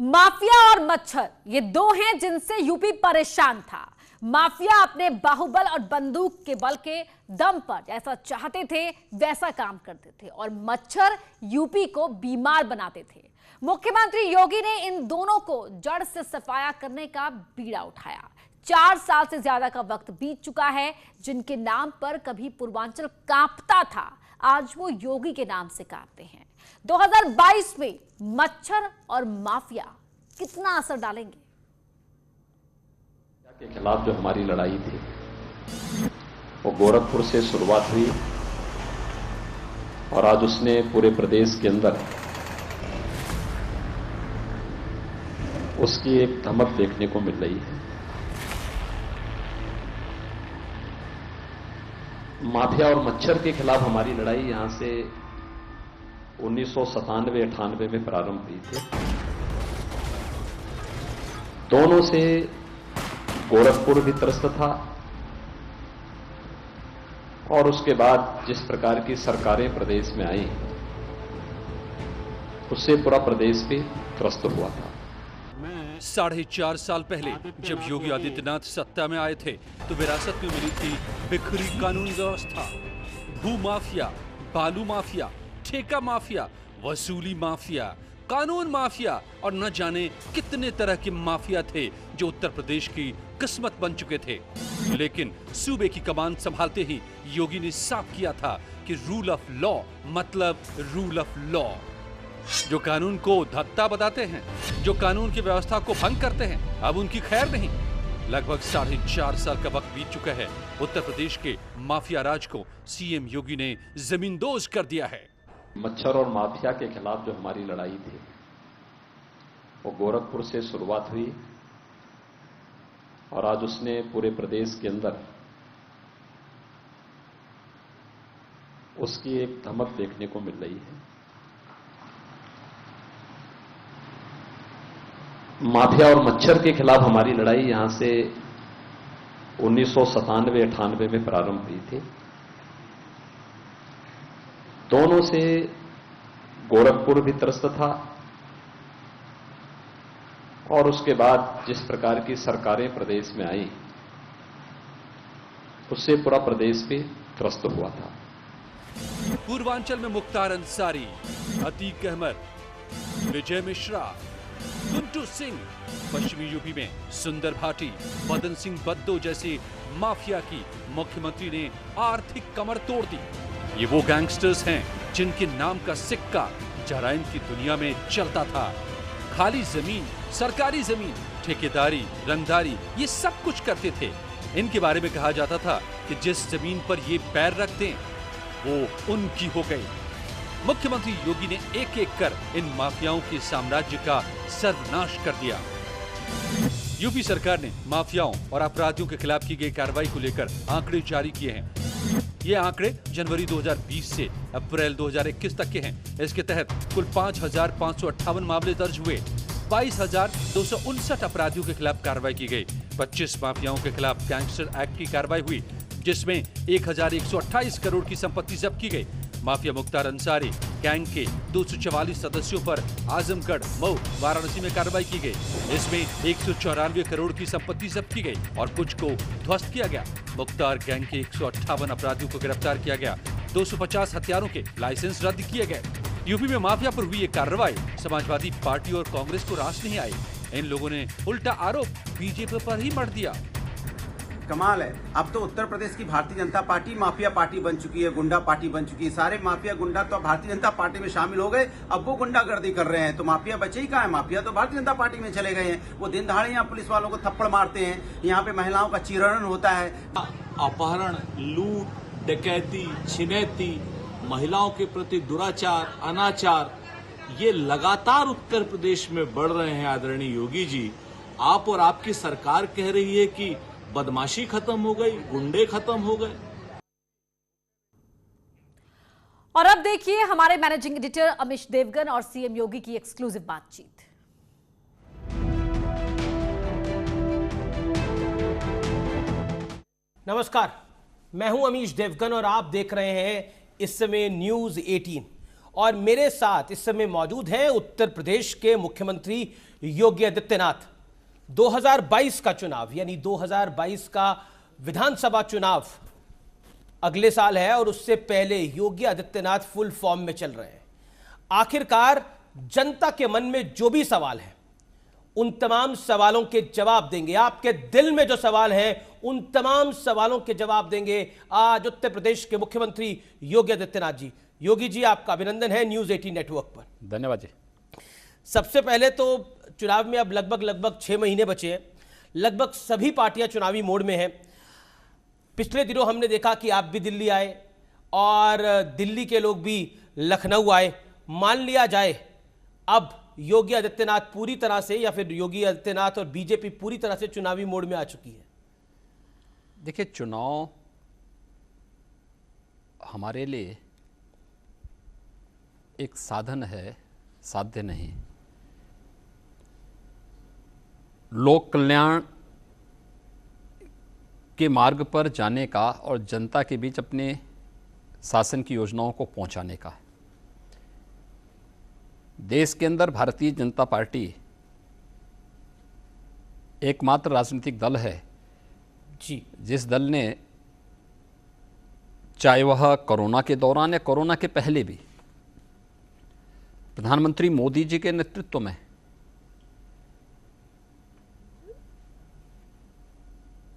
Mafia और मच्छर ये दो हैं जिनसे यूपी परेशान था। माफिया अपने बाहुबल और बंदूक के बल के दम पर जैसा चाहते थे वैसा काम करते थे और मच्छर यूपी को बीमार बनाते थे। मुख्यमंत्री योगी ने इन दोनों को जड़ से सफाया करने का बीड़ा उठाया। 4 साल से ज्यादा का वक्त बीत चुका है। जिनके नाम पर कभी पूर्वांचल कांपता था, आज वो योगी के नाम से कांपते हैं। 2022 में मच्छर और माफिया कितना असर डालेंगे? के खिलाफ जो हमारी लड़ाई थी वो गोरखपुर से शुरुआत हुई और आज उसने पूरे प्रदेश के अंदर उसकी एक धमक देखने को मिल रही है। माफिया और मच्छर के खिलाफ हमारी लड़ाई यहां से 1997-98 में प्रारंभ हुई थी। दोनों से गोरखपुर भी त्रस्त था और उसके बाद जिस प्रकार की सरकारें प्रदेश में आई उससे पूरा प्रदेश भी त्रस्त हुआ था। 4.5 साल पहले जब योगी आदित्यनाथ सत्ता में आए थे तो विरासत में मिली थी बिखरी कानून व्यवस्था। भू माफिया, बालू माफिया, ठेका माफिया, वसूली माफिया, कानून माफिया और न जाने कितने तरह के माफिया थे जो उत्तर प्रदेश की किस्मत बन चुके थे। लेकिन सूबे की कमान संभालते ही योगी ने साफ किया था कि रूल ऑफ लॉ मतलब रूल ऑफ लॉ। जो कानून को धत्ता बताते हैं, जो कानून की व्यवस्था को भंग करते हैं, अब उनकी खैर नहीं। लगभग 4.5 साल का वक्त बीत चुका है। उत्तर प्रदेश के माफिया राज को सीएम योगी ने जमींदोज कर दिया है। मच्छर और माफिया के खिलाफ जो हमारी लड़ाई थी वो गोरखपुर से शुरुआत हुई और आज उसने पूरे प्रदेश के अंदर उसकी एक धमक देखने को मिल रही है। माफिया और मच्छर के खिलाफ हमारी लड़ाई यहां से 1997-98 में प्रारंभ हुई थी। दोनों से गोरखपुर भी त्रस्त था और उसके बाद जिस प्रकार की सरकारें प्रदेश में आई उससे पूरा प्रदेश भी त्रस्त हुआ था। पूर्वांचल में मुख्तार अंसारी, अतीक अहमद, विजय मिश्रा, गुंटू सिंह, पश्चिमी यूपी में सुंदर भाटी, मदन सिंह बद्दो जैसे माफिया की मुख्यमंत्री ने आर्थिक कमर तोड़ दी। ये वो गैंगस्टर्स हैं जिनके नाम का सिक्का जराइम की दुनिया में चलता था। खाली जमीन, सरकारी जमीन, ठेकेदारी, रंगदारी, ये सब कुछ करते थे। इनके बारे में कहा जाता था कि जिस जमीन पर ये पैर रखते हैं वो उनकी हो गई। मुख्यमंत्री योगी ने एक एक कर इन माफियाओं के साम्राज्य का सर्वनाश कर दिया। यूपी सरकार ने माफियाओं और अपराधियों के खिलाफ की गई कार्रवाई को लेकर आंकड़े जारी किए हैं। ये आंकड़े जनवरी 2020 से अप्रैल 2021 तक के हैं। इसके तहत कुल 5,558 मामले दर्ज हुए। 22,259 अपराधियों के खिलाफ कार्रवाई की गई। 25 माफियाओं के खिलाफ गैंगस्टर एक्ट की कार्रवाई हुई जिसमें 1,128 करोड़ की संपत्ति जब्त की गई। माफिया मुख्तार अंसारी गैंग के 244 सदस्यों पर आजमगढ़, मऊ, वाराणसी में कार्रवाई की गई। इसमें 194 करोड़ की संपत्ति जब्त की गई और कुछ को ध्वस्त किया गया। मुख्तार गैंग के 158 अपराधियों को गिरफ्तार किया गया। 250 हथियारों के लाइसेंस रद्द किए गए। यूपी में माफिया पर हुई ये कार्रवाई समाजवादी पार्टी और कांग्रेस को रास नहीं आई। इन लोगों ने उल्टा आरोप बीजेपी पर ही मढ़ दिया। कमाल है, अब तो उत्तर प्रदेश की Bharatiya Janata party mafia party बन चुकी है, गुंडा पार्टी बन चुकी है। सारे माफिया गुंडा तो भारतीय जनता पार्टी में शामिल हो गए। अब वो गुंडागर्दी कर रहे हैं तो माफिया बचे ही कहाँ है? माफिया तो भारतीय जनता पार्टी में चले गए हैं। वो दिन दहाड़े यहाँ पुलिस वालों को थप्पड़ मारते हैं, यहाँ पे महिलाओं का चीरण होता है। अपहरण, लूट, डकैती, छिनैती, महिलाओं के प्रति दुराचार, अनाचार, ये लगातार उत्तर प्रदेश में बढ़ रहे हैं। आदरणीय योगी जी, आप और आपकी सरकार कह रही है कि बदमाशी खत्म हो गई, गुंडे खत्म हो गए। और अब देखिए हमारे मैनेजिंग एडिटर अमिश देवगन और सीएम योगी की एक्सक्लूसिव बातचीत। नमस्कार, मैं हूं अमीश देवगन और आप देख रहे हैं इस समय न्यूज 18। और मेरे साथ इस समय मौजूद हैं उत्तर प्रदेश के मुख्यमंत्री योगी आदित्यनाथ। 2022 का चुनाव यानी 2022 का विधानसभा चुनाव अगले साल है और उससे पहले योगी आदित्यनाथ फुल फॉर्म में चल रहे हैं। आखिरकार जनता के मन में जो भी सवाल है उन तमाम सवालों के जवाब देंगे। आपके दिल में जो सवाल है उन तमाम सवालों के जवाब देंगे आज उत्तर प्रदेश के मुख्यमंत्री योगी आदित्यनाथ जी। योगी जी, आपका अभिनंदन है न्यूज़ 18 नेटवर्क पर। धन्यवाद जी। सबसे पहले तो चुनाव में अब लगभग 6 महीने बचे हैं। लगभग सभी पार्टियां चुनावी मोड में हैं। पिछले दिनों हमने देखा कि आप भी दिल्ली आए और दिल्ली के लोग भी लखनऊ आए। मान लिया जाए अब योगी आदित्यनाथ पूरी तरह से या फिर योगी आदित्यनाथ और बीजेपी पूरी तरह से चुनावी मोड में आ चुकी है। देखिए, चुनाव हमारे लिए एक साधन है, साध्य नहीं। लोक कल्याण के मार्ग पर जाने का और जनता के बीच अपने शासन की योजनाओं को पहुंचाने का। देश के अंदर भारतीय जनता पार्टी एकमात्र राजनीतिक दल है जी, जिस दल ने, चाहे वह कोरोना के दौरान या कोरोना के पहले भी, प्रधानमंत्री मोदी जी के नेतृत्व में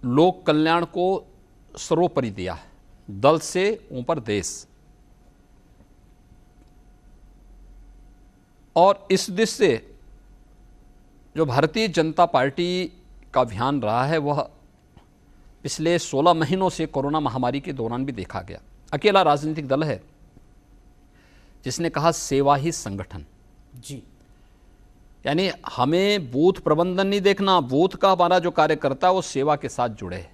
लोक कल्याण को सर्वोपरि दिया, दल से ऊपर देश। और इस दृष्टि से जो भारतीय जनता पार्टी का अभियान रहा है वह पिछले 16 महीनों से कोरोना महामारी के दौरान भी देखा गया। अकेला राजनीतिक दल है जिसने कहा सेवा ही संगठन जी। यानी हमें बूथ प्रबंधन नहीं देखना, बूथ का हमारा जो कार्यकर्ता है वो सेवा के साथ जुड़े,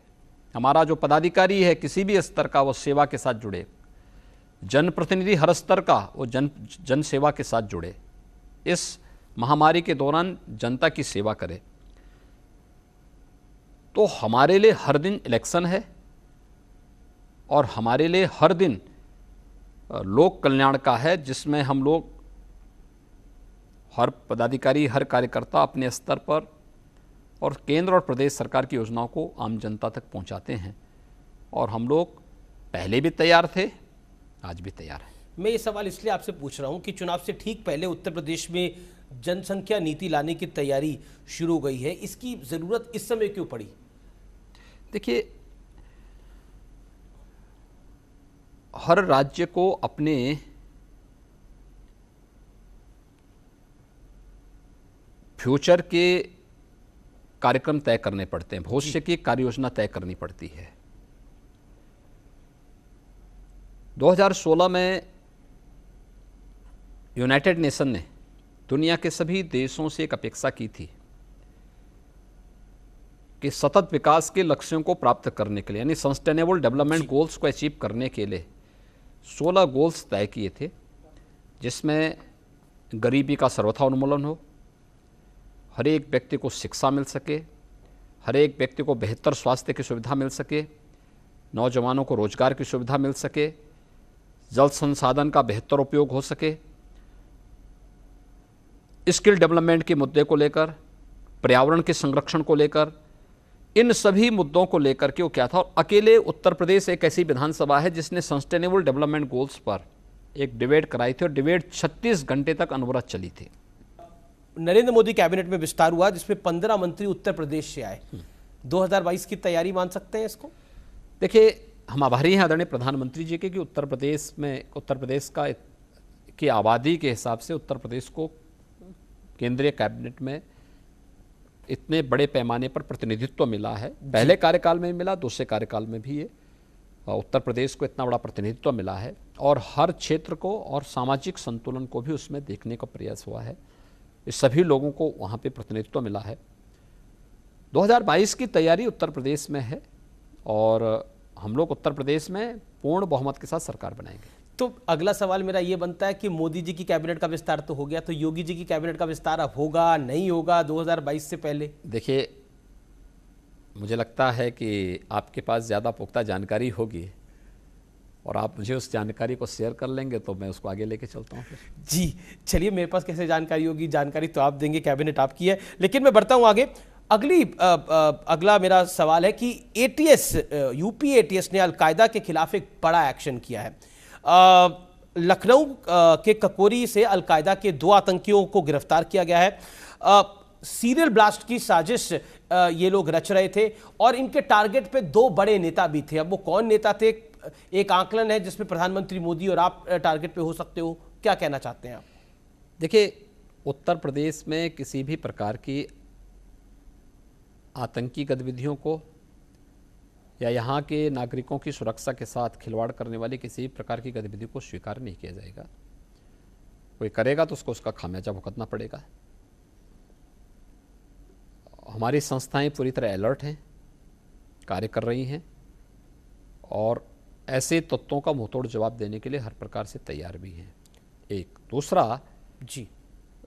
हमारा जो पदाधिकारी है किसी भी स्तर का वो सेवा के साथ जुड़े, जनप्रतिनिधि हर स्तर का वो जन सेवा के साथ जुड़े, इस महामारी के दौरान जनता की सेवा करे। तो हमारे लिए हर दिन इलेक्शन है और हमारे लिए हर दिन लोक कल्याण का है, जिसमें हम लोग हर पदाधिकारी, हर कार्यकर्ता अपने स्तर पर और केंद्र और प्रदेश सरकार की योजनाओं को आम जनता तक पहुंचाते हैं। और हम लोग पहले भी तैयार थे, आज भी तैयार हैं। मैं ये सवाल इसलिए आपसे पूछ रहा हूं कि चुनाव से ठीक पहले उत्तर प्रदेश में जनसंख्या नीति लाने की तैयारी शुरू हो गई है। इसकी ज़रूरत इस समय क्यों पड़ी? देखिए, हर राज्य को अपने फ्यूचर के कार्यक्रम तय करने पड़ते हैं, भविष्य की कार्य योजना तय करनी पड़ती है। 2016 में यूनाइटेड नेशन ने दुनिया के सभी देशों से एक अपेक्षा की थी कि सतत विकास के लक्ष्यों को प्राप्त करने के लिए, यानी सस्टेनेबल डेवलपमेंट गोल्स को अचीव करने के लिए 16 गोल्स तय किए थे, जिसमें गरीबी का सर्वथा उन्मूलन हो, हर एक व्यक्ति को शिक्षा मिल सके, हर एक व्यक्ति को बेहतर स्वास्थ्य की सुविधा मिल सके, नौजवानों को रोजगार की सुविधा मिल सके, जल संसाधन का बेहतर उपयोग हो सके, स्किल डेवलपमेंट के मुद्दे को लेकर, पर्यावरण के संरक्षण को लेकर, इन सभी मुद्दों को लेकर के वो क्या था। और अकेले उत्तर प्रदेश एक ऐसी विधानसभा है जिसने सस्टेनेबल डेवलपमेंट गोल्स पर एक डिबेट कराई थी और डिबेट 36 घंटे तक अनवरत चली थी। नरेंद्र मोदी कैबिनेट में विस्तार हुआ जिसमें 15 मंत्री उत्तर प्रदेश से आए। 2022 की तैयारी मान सकते हैं इसको? देखिए, हम आभारी हैं आदरणीय प्रधानमंत्री जी के कि उत्तर प्रदेश की आबादी के हिसाब से उत्तर प्रदेश को केंद्रीय कैबिनेट में इतने बड़े पैमाने पर प्रतिनिधित्व मिला है। पहले कार्यकाल में मिला, दूसरे कार्यकाल में भी ये उत्तर प्रदेश को इतना बड़ा प्रतिनिधित्व मिला है और हर क्षेत्र को और सामाजिक संतुलन को भी उसमें देखने का प्रयास हुआ है। इस सभी लोगों को वहाँ पे प्रतिनिधित्व मिला है। 2022 की तैयारी उत्तर प्रदेश में है और हम लोग उत्तर प्रदेश में पूर्ण बहुमत के साथ सरकार बनाएंगे। तो अगला सवाल मेरा ये बनता है कि मोदी जी की कैबिनेट का विस्तार तो हो गया, तो योगी जी की कैबिनेट का विस्तार अब होगा नहीं होगा 2022 से पहले? देखिए, मुझे लगता है कि आपके पास ज़्यादा पुख्ता जानकारी होगी और आप मुझे उस जानकारी को शेयर कर लेंगे तो मैं उसको आगे लेके चलता हूँ फिर। जी चलिए, मेरे पास कैसे जानकारी होगी, जानकारी तो आप देंगे, कैबिनेट आपकी है। लेकिन मैं बढ़ता हूं आगे। अगला मेरा सवाल है कि एटीएस, यूपी एटीएस ने अलकायदा के खिलाफ एक बड़ा एक्शन किया है। लखनऊ के ककोरी से अलकायदा के 2 आतंकियों को गिरफ्तार किया गया है। सीरियल ब्लास्ट की साजिश ये लोग रच रहे थे और इनके टारगेट पे 2 बड़े नेता भी थे। अब वो कौन नेता थे, एक आंकलन है जिसमें प्रधानमंत्री मोदी और आप टारगेट पे हो सकते हो, क्या कहना चाहते हैं आप? देखिए, उत्तर प्रदेश में किसी भी प्रकार की आतंकी गतिविधियों को या यहाँ के नागरिकों की सुरक्षा के साथ खिलवाड़ करने वाली किसी भी प्रकार की गतिविधि को स्वीकार नहीं किया जाएगा। कोई करेगा तो उसको उसका खामियाजा भुगतना पड़ेगा। हमारी संस्थाएं पूरी तरह अलर्ट हैं, कार्य कर रही हैं और ऐसे तत्वों का मुंहतोड़ जवाब देने के लिए हर प्रकार से तैयार भी हैं। एक दूसरा जी,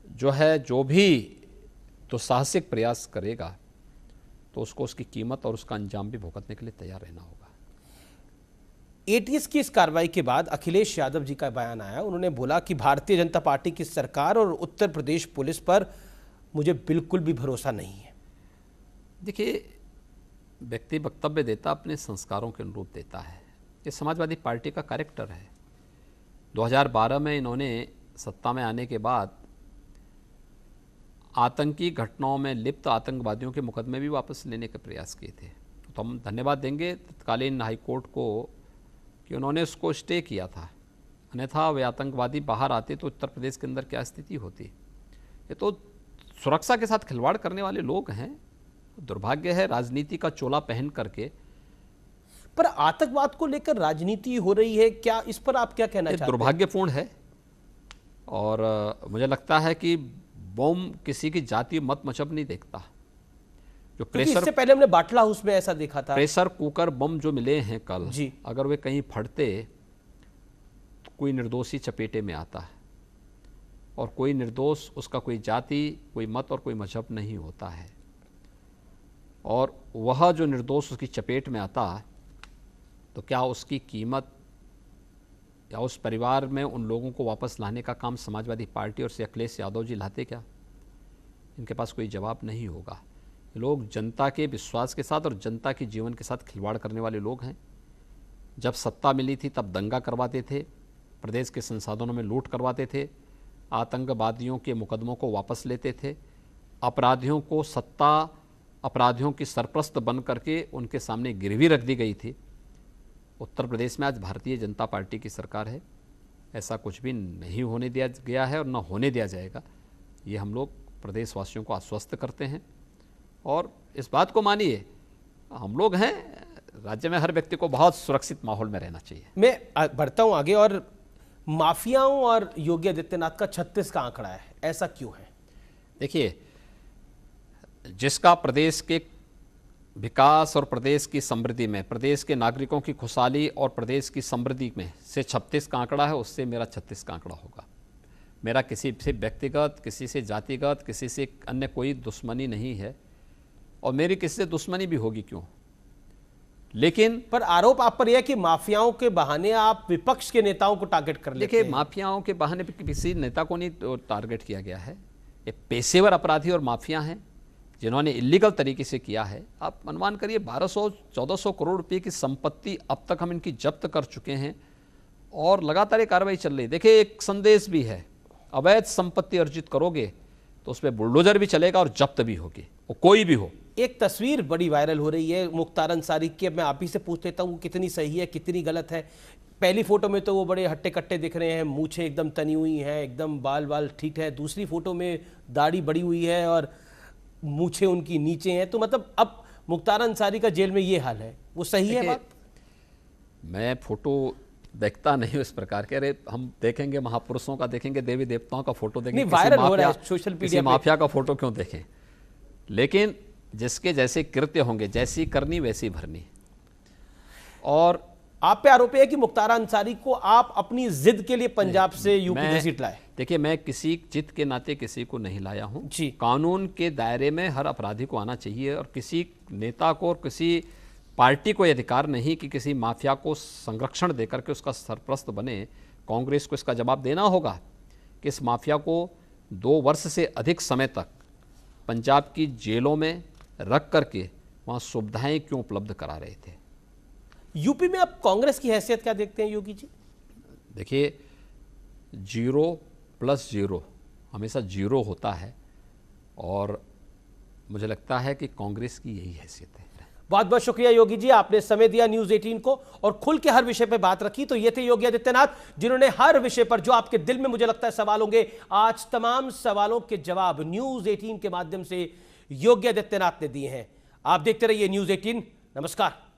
जो भी दुस्साहसिक प्रयास करेगा तो उसको उसकी कीमत और उसका अंजाम भी भुगतने के लिए तैयार रहना होगा। एटीएस की इस कार्रवाई के बाद अखिलेश यादव जी का बयान आया। उन्होंने बोला कि भारतीय जनता पार्टी की सरकार और उत्तर प्रदेश पुलिस पर मुझे बिल्कुल भी भरोसा नहीं है। देखिए, व्यक्ति वक्तव्य देता अपने संस्कारों के अनुरूप देता है। ये समाजवादी पार्टी का कैरेक्टर है। 2012 में इन्होंने सत्ता में आने के बाद आतंकी घटनाओं में लिप्त आतंकवादियों के मुकदमे भी वापस लेने के प्रयास किए थे। तो हम धन्यवाद देंगे तत्कालीन हाईकोर्ट को कि उन्होंने उसको स्टे किया था, अन्यथा वे आतंकवादी बाहर आते तो उत्तर प्रदेश के अंदर क्या स्थिति होती। ये तो सुरक्षा के साथ खिलवाड़ करने वाले लोग हैं। दुर्भाग्य है, राजनीति का चोला पहन करके। पर आतंकवाद को लेकर राजनीति हो रही है, क्या इस पर आप क्या कहना चाहते हैं? दुर्भाग्यपूर्ण है और मुझे लगता है कि बम किसी की जाति मत मजहब नहीं देखता। जो प्रेशर, इससे पहले हमने बाटला हाउस में ऐसा देखा था। प्रेशर कुकर बम जो मिले हैं कल जी, अगर वे कहीं फटते तो कोई निर्दोषी चपेटे में आता है और कोई निर्दोष, उसका कोई जाति, कोई मत और कोई मजहब नहीं होता है। और वह जो निर्दोष उसकी चपेट में आता तो क्या उसकी कीमत या उस परिवार में उन लोगों को वापस लाने का काम समाजवादी पार्टी और अखिलेश यादव जी लाते क्या? इनके पास कोई जवाब नहीं होगा। ये लोग जनता के विश्वास के साथ और जनता के जीवन के साथ खिलवाड़ करने वाले लोग हैं। जब सत्ता मिली थी तब दंगा करवाते थे, प्रदेश के संसाधनों में लूट करवाते थे, आतंकवादियों के मुकदमों को वापस लेते थे, अपराधियों को सत्ता अपराधियों की सरपरस्त बन करके उनके सामने गिरवी रख दी गई थी। उत्तर प्रदेश में आज भारतीय जनता पार्टी की सरकार है। ऐसा कुछ भी नहीं होने दिया गया है और न होने दिया जाएगा। ये हम लोग प्रदेशवासियों को आश्वस्त करते हैं और इस बात को मानिए, हम लोग हैं, राज्य में हर व्यक्ति को बहुत सुरक्षित माहौल में रहना चाहिए। मैं बढ़ता हूं आगे। और माफियाओं और योगी आदित्यनाथ का 36 का आंकड़ा है, ऐसा क्यों है? देखिए, जिसका प्रदेश के विकास और प्रदेश की समृद्धि में, प्रदेश के नागरिकों की खुशहाली और प्रदेश की समृद्धि में से 36 का आंकड़ा है, उससे मेरा 36 का आंकड़ा होगा। मेरा किसी से व्यक्तिगत, किसी से जातिगत, किसी से अन्य कोई दुश्मनी नहीं है और मेरी किसी से दुश्मनी भी होगी क्यों। लेकिन पर आरोप आप पर यह है कि माफियाओं के बहाने आप विपक्ष के नेताओं को टारगेट कर लेते हैं। देखिए, माफियाओं के बहाने किसी नेता को नहीं टारगेट किया गया है। ये पेशेवर अपराधी और माफिया हैं जिन्होंने इलीगल तरीके से किया है। आप अनुमान करिए 1200-1400 करोड़ रुपए की संपत्ति अब तक हम इनकी जब्त कर चुके हैं और लगातार ये कार्रवाई चल रही है। देखिए, एक संदेश भी है, अवैध संपत्ति अर्जित करोगे तो उसमें बुलडोजर भी चलेगा और जब्त भी होगी, वो कोई भी हो। एक तस्वीर बड़ी वायरल हो रही है मुख्तार अंसारी की। मैं आप ही से पूछ लेता हूँ कितनी सही है, कितनी गलत है। पहली फोटो में तो वो बड़े हट्टे कट्टे दिख रहे हैं, मूछें एकदम तनी हुई हैं, एकदम बाल बाल ठीक है। दूसरी फोटो में दाढ़ी बड़ी हुई है और मूछें उनकी नीचे हैं। तो मतलब अब मुख्तार अंसारी का जेल में ये हाल है, वो सही है बात? मैं फोटो देखता नहीं हूँ इस प्रकार के। अरे हम देखेंगे महापुरुषों का, देखेंगे देवी देवताओं का फोटो देखेंगे, वायरल हो रहा है सोशल मीडिया पे। माफिया का फोटो क्यों देखें? लेकिन जिसके जैसे कृत्य होंगे, जैसी करनी वैसी भरनी। और आप पे आरोप है कि मुख्तार अंसारी को आप अपनी जिद के लिए पंजाब से यूपी घसीट लाए। देखिए, मैं किसी जिद के नाते किसी को नहीं लाया हूं जी। कानून के दायरे में हर अपराधी को आना चाहिए और किसी नेता को और किसी पार्टी को यह अधिकार नहीं कि किसी माफिया को संरक्षण देकर के उसका सरप्रस्त बने। कांग्रेस को इसका जवाब देना होगा कि इस माफिया को 2 वर्ष से अधिक समय तक पंजाब की जेलों में रख करके वहाँ सुविधाएं क्यों उपलब्ध करा रहे थे। यूपी में अब कांग्रेस की हैसियत क्या देखते हैं योगी जी? देखिए, 0 + 0 हमेशा 0 होता है और मुझे लगता है कि कांग्रेस की यही हैसियत है। बहुत बहुत शुक्रिया योगी जी, आपने समय दिया न्यूज 18 को और खुल के हर विषय पे बात रखी। तो ये थे योगी आदित्यनाथ, जिन्होंने हर विषय पर जो आपके दिल में मुझे लगता है सवाल होंगे, आज तमाम सवालों के जवाब न्यूज 18 के माध्यम से योगी आदित्यनाथ ने दिए हैं। आप देखते रहिए न्यूज 18। नमस्कार।